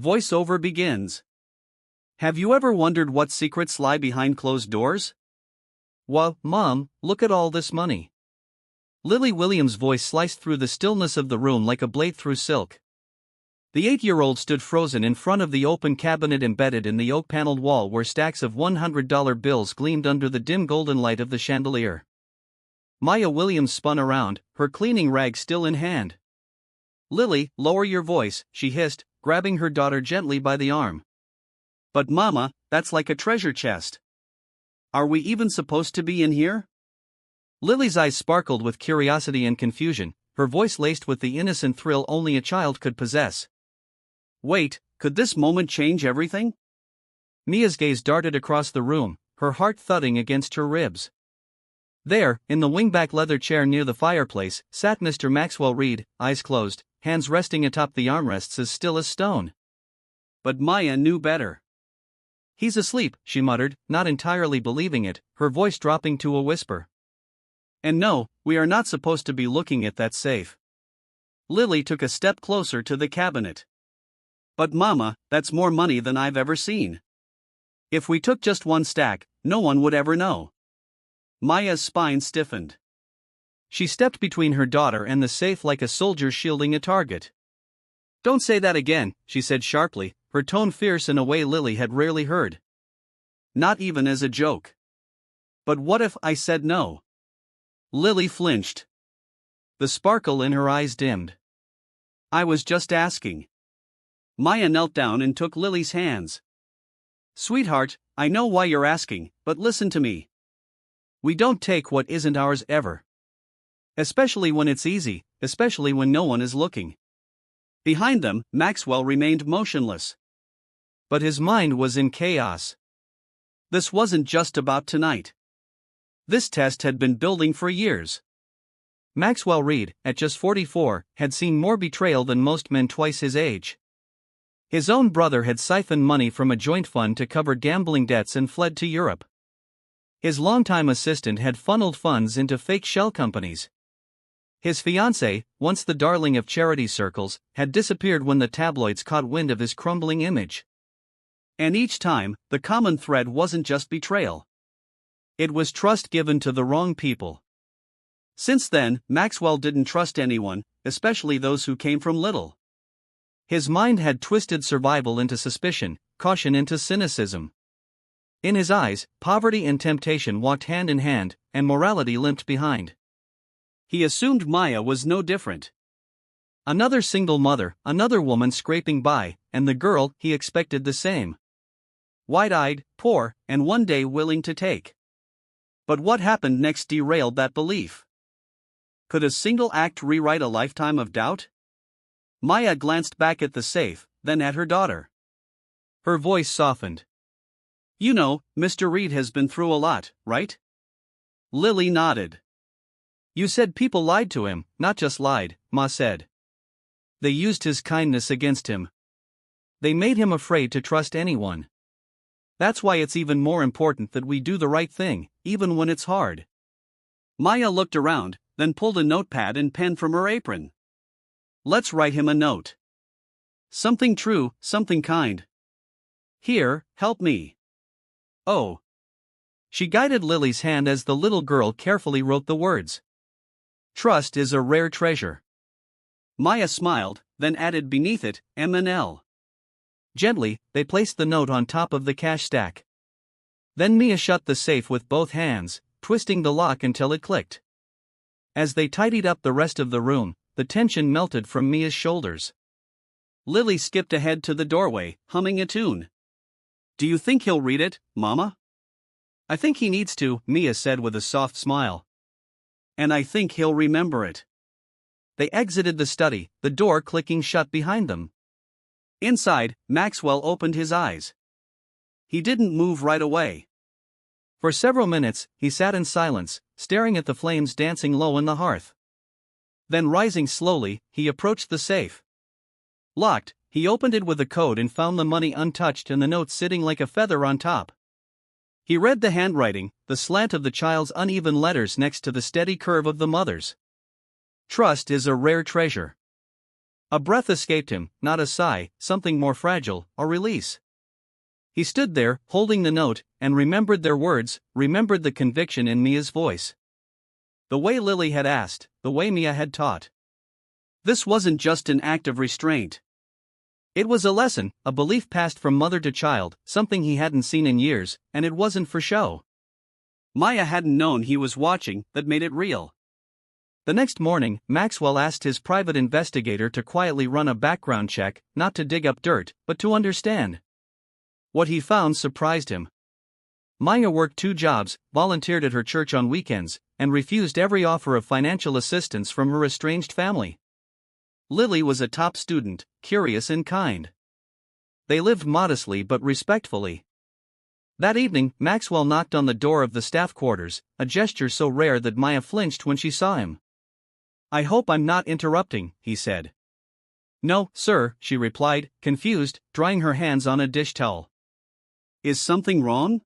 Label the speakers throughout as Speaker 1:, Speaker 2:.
Speaker 1: Voiceover begins. Have you ever wondered what secrets lie behind closed doors? Well, Mom, look at all this money. Lily Williams' voice sliced through the stillness of the room like a blade through silk. The 8-year-old stood frozen in front of the open cabinet embedded in the oak-paneled wall where stacks of $100 bills gleamed under the dim golden light of the chandelier. Maya Williams spun around, her cleaning rag still in hand. Lily, lower your voice, she hissed, grabbing her daughter gently by the arm. But Mama, that's like a treasure chest. Are we even supposed to be in here? Lily's eyes sparkled with curiosity and confusion, her voice laced with the innocent thrill only a child could possess. Wait, could this moment change everything? Mia's gaze darted across the room, her heart thudding against her ribs. There, in the wingback leather chair near the fireplace, sat Mr. Maxwell Reed, eyes closed, hands resting atop the armrests as still as stone. But Maya knew better. He's asleep, she muttered, not entirely believing it, her voice dropping to a whisper. And no, we are not supposed to be looking at that safe. Lily took a step closer to the cabinet. But Mama, that's more money than I've ever seen. If we took just one stack, no one would ever know. Maya's spine stiffened. She stepped between her daughter and the safe like a soldier shielding a target. Don't say that again, she said sharply, her tone fierce in a way Lily had rarely heard. Not even as a joke. But what if I said no? Lily flinched. The sparkle in her eyes dimmed. I was just asking. Maya knelt down and took Lily's hands. Sweetheart, I know why you're asking, but listen to me. We don't take what isn't ours ever. Especially when it's easy, especially when no one is looking. Behind them, Maxwell remained motionless. But his mind was in chaos. This wasn't just about tonight. This test had been building for years. Maxwell Reed, at just 44, had seen more betrayal than most men twice his age. His own brother had siphoned money from a joint fund to cover gambling debts and fled to Europe. His longtime assistant had funneled funds into fake shell companies. His fiancée, once the darling of charity circles, had disappeared when the tabloids caught wind of his crumbling image. And each time, the common thread wasn't just betrayal. It was trust given to the wrong people. Since then, Maxwell didn't trust anyone, especially those who came from little. His mind had twisted survival into suspicion, caution into cynicism. In his eyes, poverty and temptation walked hand in hand, and morality limped behind. He assumed Maya was no different. Another single mother, another woman scraping by, and the girl, he expected the same. Wide-eyed, poor, and one day willing to take. But what happened next derailed that belief. Could a single act rewrite a lifetime of doubt? Maya glanced back at the safe, then at her daughter. Her voice softened. You know, Mr. Reed has been through a lot, right? Lily nodded. You said people lied to him, not just lied, Ma said. They used his kindness against him. They made him afraid to trust anyone. That's why it's even more important that we do the right thing, even when it's hard. Maya looked around, then pulled a notepad and pen from her apron. Let's write him a note. Something true, something kind. Here, help me. Oh. She guided Lily's hand as the little girl carefully wrote the words. Trust is a rare treasure. Maya smiled, then added beneath it, M&L. Gently, they placed the note on top of the cash stack. Then Mia shut the safe with both hands, twisting the lock until it clicked. As they tidied up the rest of the room, the tension melted from Mia's shoulders. Lily skipped ahead to the doorway, humming a tune. Do you think he'll read it, Mama? I think he needs to, Mia said with a soft smile. And I think he'll remember it. They exited the study, the door clicking shut behind them. Inside, Maxwell opened his eyes. He didn't move right away. For several minutes, he sat in silence, staring at the flames dancing low on the hearth. Then rising slowly, he approached the safe. Locked, he opened it with a code and found the money untouched and the note sitting like a feather on top. He read the handwriting, the slant of the child's uneven letters next to the steady curve of the mother's. Trust is a rare treasure. A breath escaped him, not a sigh, something more fragile, a release. He stood there, holding the note, and remembered their words, remembered the conviction in Mia's voice. The way Lily had asked, the way Mia had taught. This wasn't just an act of restraint. It was a lesson, a belief passed from mother to child, something he hadn't seen in years, and it wasn't for show. Maya hadn't known he was watching, that made it real. The next morning, Maxwell asked his private investigator to quietly run a background check, not to dig up dirt, but to understand. What he found surprised him. Maya worked 2 jobs, volunteered at her church on weekends, and refused every offer of financial assistance from her estranged family. Lily was a top student, curious and kind. They lived modestly but respectfully. That evening, Maxwell knocked on the door of the staff quarters, a gesture so rare that Maya flinched when she saw him. "I hope I'm not interrupting," he said. "No, sir," she replied, confused, drying her hands on a dish towel. "Is something wrong?"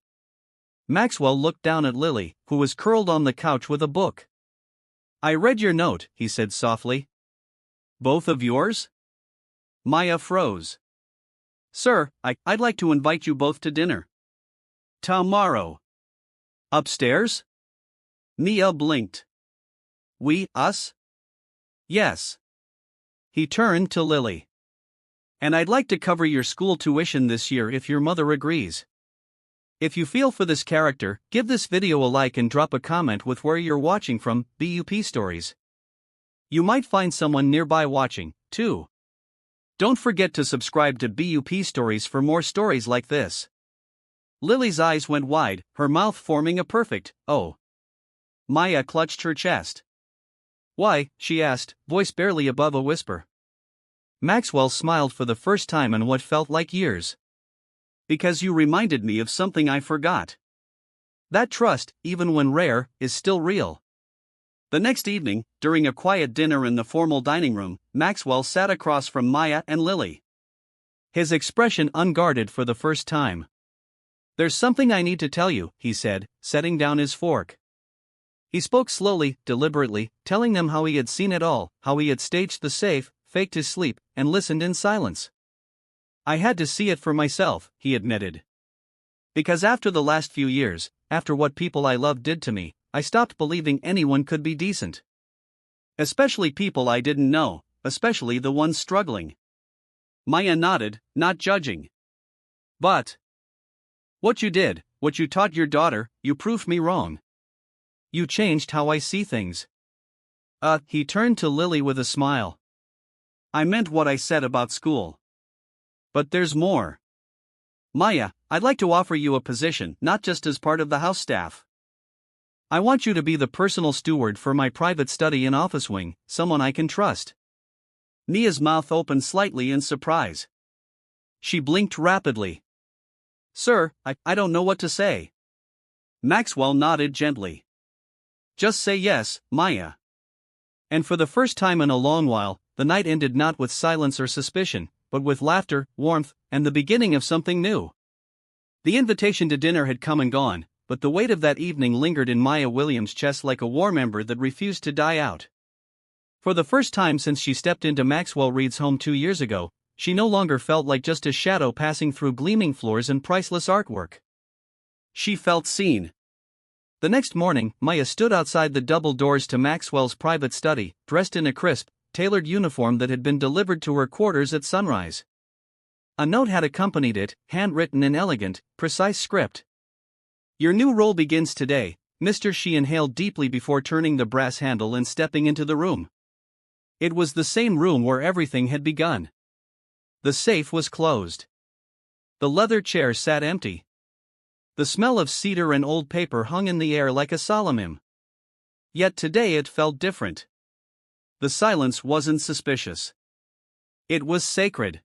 Speaker 1: Maxwell looked down at Lily, who was curled on the couch with a book. "I read your note," he said softly. "Both of yours?" Maya froze. "Sir, I'd like to invite you both to dinner. Tomorrow." "Upstairs?" Mia blinked. Us?" "Yes." He turned to Lily. "And I'd like to cover your school tuition this year if your mother agrees. If you feel for this character, give this video a like and drop a comment with where you're watching from, BUP Stories. You might find someone nearby watching, too. Don't forget to subscribe to BUP Stories for more stories like this." Lily's eyes went wide, her mouth forming a perfect O. Maya clutched her chest. "Why?" she asked, voice barely above a whisper. Maxwell smiled for the first time in what felt like years. "Because you reminded me of something I forgot. That trust, even when rare, is still real." The next evening, during a quiet dinner in the formal dining room, Maxwell sat across from Maya and Lily. His expression unguarded for the first time. "There's something I need to tell you," he said, setting down his fork. He spoke slowly, deliberately, telling them how he had seen it all, how he had staged the safe, faked his sleep, and listened in silence. "I had to see it for myself," he admitted. "Because after the last few years, after what people I loved did to me, I stopped believing anyone could be decent. Especially people I didn't know, especially the ones struggling." Maya nodded, not judging. "But what you did, what you taught your daughter, you proved me wrong. You changed how I see things." He turned to Lily with a smile. "I meant what I said about school. But there's more. Maya, I'd like to offer you a position, not just as part of the house staff. I want you to be the personal steward for my private study and office wing, someone I can trust." Mia's mouth opened slightly in surprise. She blinked rapidly. "Sir, I don't know what to say." Maxwell nodded gently. "Just say yes, Maya." And for the first time in a long while, the night ended not with silence or suspicion, but with laughter, warmth, and the beginning of something new. The invitation to dinner had come and gone, but the weight of that evening lingered in Maya Williams' chest like a war ember that refused to die out. For the first time since she stepped into Maxwell Reed's home 2 years ago, she no longer felt like just a shadow passing through gleaming floors and priceless artwork. She felt seen. The next morning, Maya stood outside the double doors to Maxwell's private study, dressed in a crisp, tailored uniform that had been delivered to her quarters at sunrise. A note had accompanied it, handwritten in elegant, precise script. "Your new role begins today, Mr." She inhaled deeply before turning the brass handle and stepping into the room. It was the same room where everything had begun. The safe was closed. The leather chair sat empty. The smell of cedar and old paper hung in the air like a solemn hymn. Yet today it felt different. The silence wasn't suspicious. It was sacred.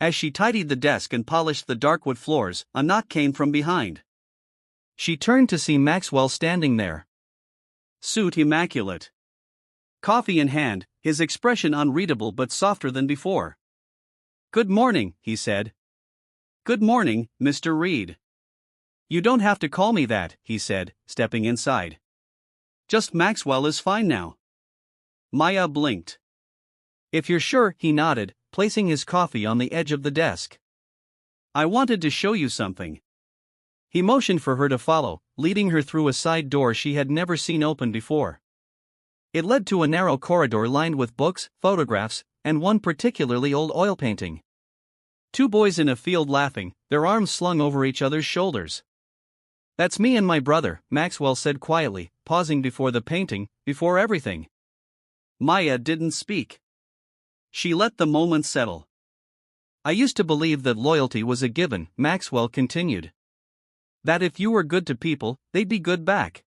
Speaker 1: As she tidied the desk and polished the dark wood floors, a knock came from behind. She turned to see Maxwell standing there. Suit immaculate. Coffee in hand, his expression unreadable but softer than before. "Good morning," he said. "Good morning, Mr. Reed." "You don't have to call me that," he said, stepping inside. "Just Maxwell is fine now." Maya blinked. If you're sure, he nodded, placing his coffee on the edge of the desk. I wanted to show you something. He motioned for her to follow, leading her through a side door she had never seen open before. It led to a narrow corridor lined with books, photographs, and one particularly old oil painting. Two boys in a field laughing, their arms slung over each other's shoulders. That's me and my brother, Maxwell said quietly, pausing before the painting, before everything. Maya didn't speak. She let the moment settle. I used to believe that loyalty was a given, Maxwell continued. That if you were good to people, they'd be good back.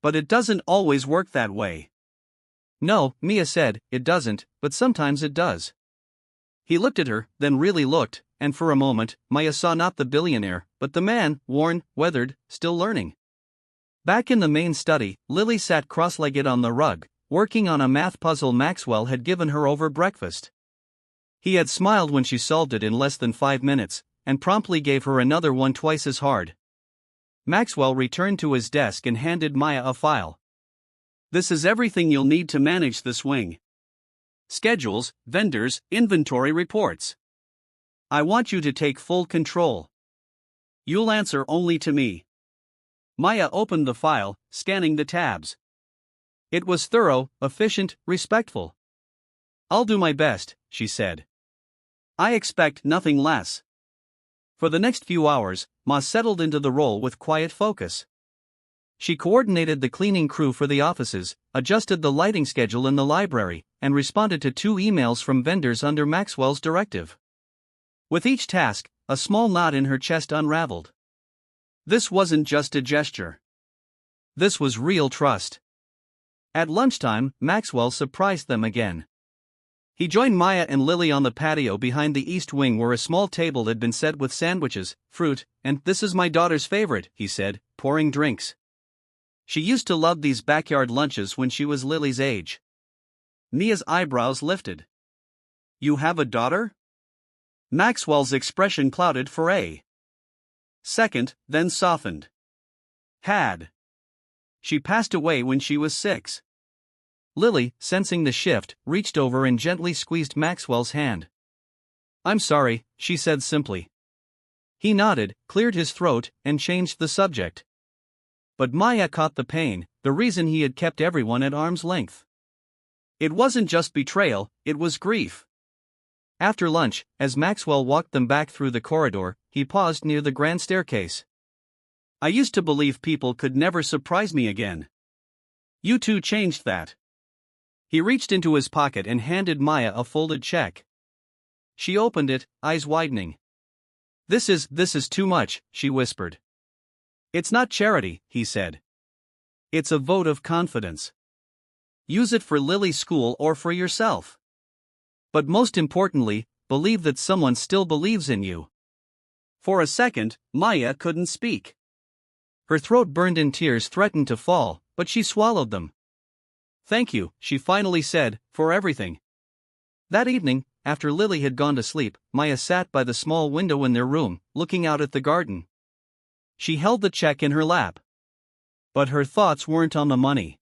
Speaker 1: But it doesn't always work that way. No, Mia said, it doesn't, but sometimes it does. He looked at her, then really looked, and for a moment, Maya saw not the billionaire, but the man, worn, weathered, still learning. Back in the main study, Lily sat cross-legged on the rug, working on a math puzzle Maxwell had given her over breakfast. He had smiled when she solved it in less than 5 minutes, and promptly gave her another one twice as hard. Maxwell returned to his desk and handed Maya a file. This is everything you'll need to manage this wing. Schedules, vendors, inventory reports. I want you to take full control. You'll answer only to me. Maya opened the file, scanning the tabs. It was thorough, efficient, respectful. I'll do my best, she said. I expect nothing less. For the next few hours, Ma settled into the role with quiet focus. She coordinated the cleaning crew for the offices, adjusted the lighting schedule in the library, and responded to 2 emails from vendors under Maxwell's directive. With each task, a small knot in her chest unraveled. This wasn't just a gesture. This was real trust. At lunchtime, Maxwell surprised them again. He joined Maya and Lily on the patio behind the east wing where a small table had been set with sandwiches, fruit, and "This is my daughter's favorite," he said, pouring drinks. She used to love these backyard lunches when she was Lily's age. Mia's eyebrows lifted. You have a daughter? Maxwell's expression clouded for a second, then softened. Had. She passed away when she was 6. Lily, sensing the shift, reached over and gently squeezed Maxwell's hand. I'm sorry, she said simply. He nodded, cleared his throat, and changed the subject. But Maya caught the pain, the reason he had kept everyone at arm's length. It wasn't just betrayal, it was grief. After lunch, as Maxwell walked them back through the corridor, he paused near the grand staircase. I used to believe people could never surprise me again. You two changed that. He reached into his pocket and handed Maya a folded check. She opened it, eyes widening. This is too much, she whispered. It's not charity, he said. It's a vote of confidence. Use it for Lily's school or for yourself. But most importantly, believe that someone still believes in you. For a second, Maya couldn't speak. Her throat burned and tears threatened to fall, but she swallowed them. Thank you, she finally said, for everything. That evening, after Lily had gone to sleep, Maya sat by the small window in their room, looking out at the garden. She held the check in her lap. But her thoughts weren't on the money.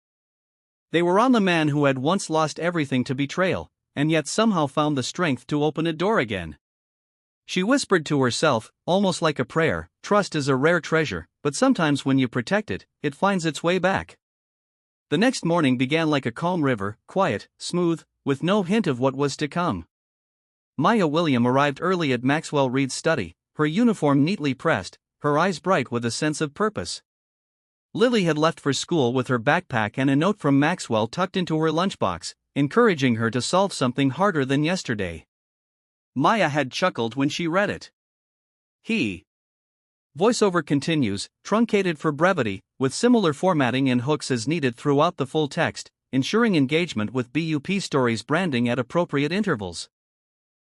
Speaker 1: They were on the man who had once lost everything to betrayal, and yet somehow found the strength to open a door again. She whispered to herself, almost like a prayer, trust is a rare treasure, but sometimes when you protect it, it finds its way back. The next morning began like a calm river, quiet, smooth, with no hint of what was to come. Maya William arrived early at Maxwell Reed's study, her uniform neatly pressed, her eyes bright with a sense of purpose. Lily had left for school with her backpack and a note from Maxwell tucked into her lunchbox, encouraging her to solve something harder than yesterday. Maya had chuckled when she read it. Voiceover continues, truncated for brevity, with similar formatting and hooks as needed throughout the full text, ensuring engagement with BUP Stories branding at appropriate intervals.